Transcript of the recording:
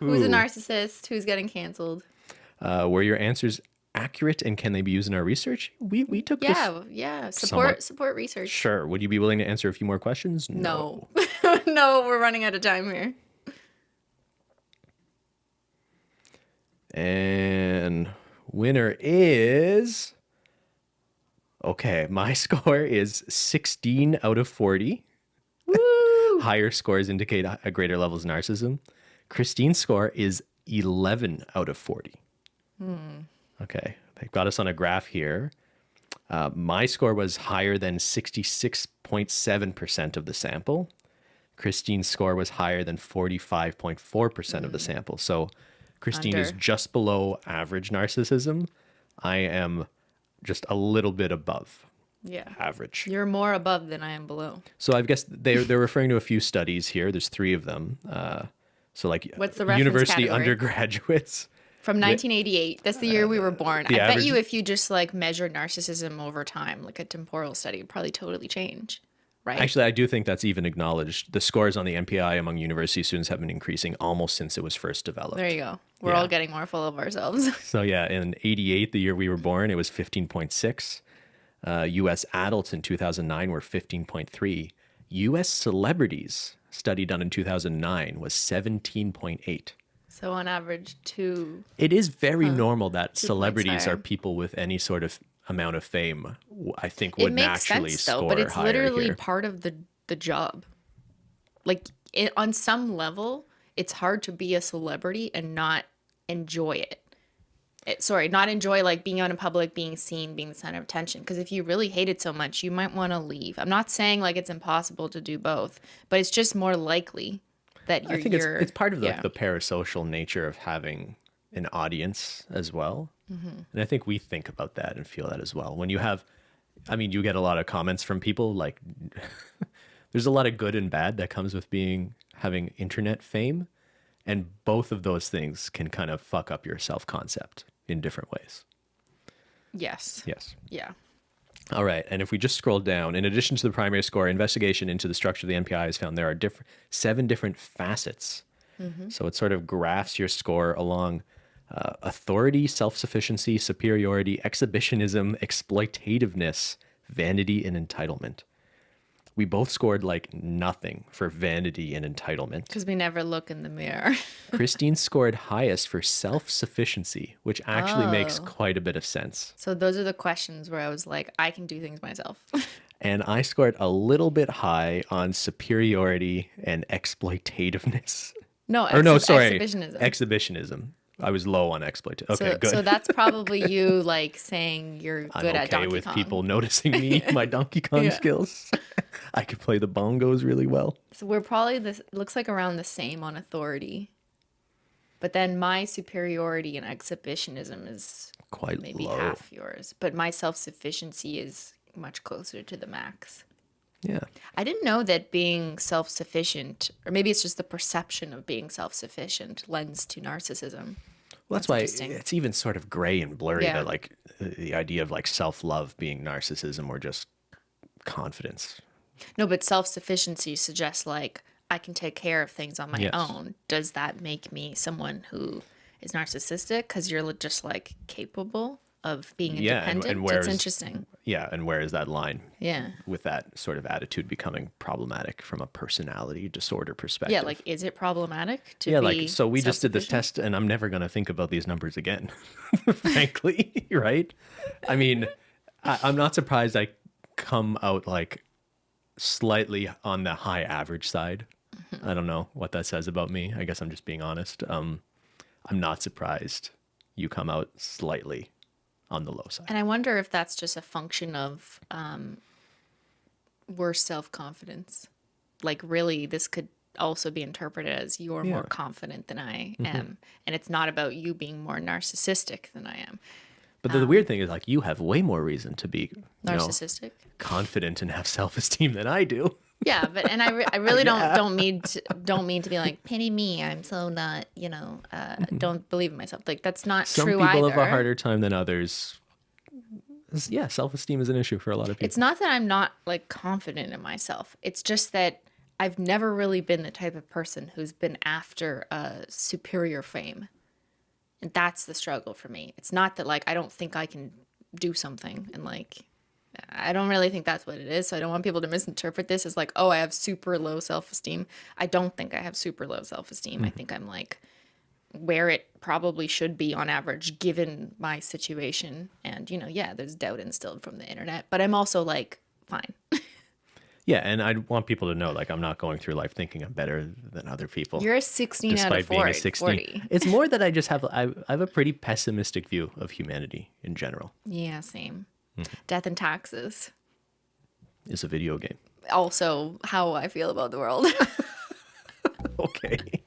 Who's a narcissist? Who's getting canceled? Were your answers accurate and can they be used in our research? We took this. Yeah. somewhat- Support research. Sure. Would you be willing to answer a few more questions? No. No, we're running out of time here. And winner is... Okay, my score is 16 out of 40. Woo! Higher scores indicate a greater levels of narcissism. Cristine's score is 11 out of 40. Okay, they've got us on a graph here. My score was higher than 66.7% of the sample. Cristine's score was higher than 45.4% of the sample. So Cristine is Under. just below average narcissism. I am just a little bit above average. You're more above than I am below. So I guess they're referring to a few studies here. There's 3 of them. So like What's the reference university category? Undergraduates. From 1988. That's the year we were born. I bet average- you if you just like measured narcissism over time, like a temporal study, it'd probably totally change. Right? Actually, I do think that's even acknowledged. The scores on the MPI among university students have been increasing almost since it was first developed. There you go. We're all getting more full of ourselves. So yeah, in 88, the year we were born, it was 15.6. U.S. adults in 2009 were 15.3. U.S. celebrities study done in 2009 was 17.8. So on average, 2. It is very normal that 2 celebrities points are higher. people with any sort of amount of fame, I think It would makes naturally sense score though, but it's higher literally here. part of the job. Like on some level, it's hard to be a celebrity and not enjoy it. Not enjoy like being out in public, being seen, being the center of attention. Because if you really hate it so much, you might want to leave. I'm not saying like it's impossible to do both, but it's just more likely that I think it's part of like the parasocial nature of having an audience as well. And I think we think about that and feel that as well. When you have, I mean, you get a lot of comments from people like there's a lot of good and bad that comes with having internet fame. And both of those things can kind of fuck up your self-concept in different ways. Yes. Yes. Yeah. All right. And if we just scroll down, in addition to the primary score, investigation into the structure of the MPI has found there are 7 different facets. So it sort of graphs your score along authority, self-sufficiency, superiority, exhibitionism, exploitativeness, vanity, and entitlement. We both scored like nothing for vanity and entitlement. Because we never look in the mirror. Cristine scored highest for self-sufficiency, which actually makes quite a bit of sense. So those are the questions where I was like, I can do things myself. And I scored a little bit high on superiority and exploitativeness. Exhibitionism. Exhibitionism. I was low on exploitation. Okay, good. So that's probably you like saying you're I'm good okay at Donkey with Kong. people noticing me, my Donkey Kong skills. I could play the bongos really well. So we're probably looks like around the same on authority. But then my superiority and exhibitionism is Quite maybe low. half yours. But my self-sufficiency is much closer to the max. Yeah. I didn't know that being self-sufficient, or maybe it's just the perception of being self-sufficient, lends to narcissism. Well, that's why interesting. it's even sort of gray and blurry Yeah. that like the idea of like self-love being narcissism or just confidence. No, but self-sufficiency suggests like I can take care of things on my Yes. own. Does that make me someone who is narcissistic? Because you're just like capable of being Yeah, independent. and where's- It's interesting. Yeah, and where is that line? Yeah. With that sort of attitude becoming problematic from a personality disorder perspective. Yeah, like is it problematic to yeah, be like so we just did this self-sufficient? test and I'm never going to think about these numbers again, frankly, right? I mean, I'm not surprised I come out like slightly on the high average side. I don't know what that says about me. I guess I'm just being honest. I'm not surprised you come out slightly on the low side. And I wonder if that's just a function of worse self-confidence. Like really, this could also be interpreted as you're more confident than I am. And it's not about you being more narcissistic than I am. But the weird thing is like you have way more reason to be Narcissistic? confident and have self-esteem than I do. Yeah, but and I really don't mean to be like pity me. I'm so not don't believe in myself. Like that's not Some true people either. have a harder time than others. Yeah, self-esteem is an issue for a lot of people. It's not that I'm not like confident in myself. It's just that I've never really been the type of person who's been after a superior fame. And that's the struggle for me. It's not that like I don't think I can do something, and like I don't really think that's what it is. So I don't want people to misinterpret this as like, oh, I have super low self-esteem. I don't think I have super low self-esteem. I think I'm like where it probably should be on average given my situation. And, you know, yeah, there's doubt instilled from the internet, but I'm also like, fine. Yeah, and I want people to know, like, I'm not going through life thinking I'm better than other people. You're a 16 out of Despite being 40. a 16. It's more that I just have, I have a pretty pessimistic view of humanity in general. Yeah, same. Death and taxes. It's a video game. Also, how I feel about the world. Okay.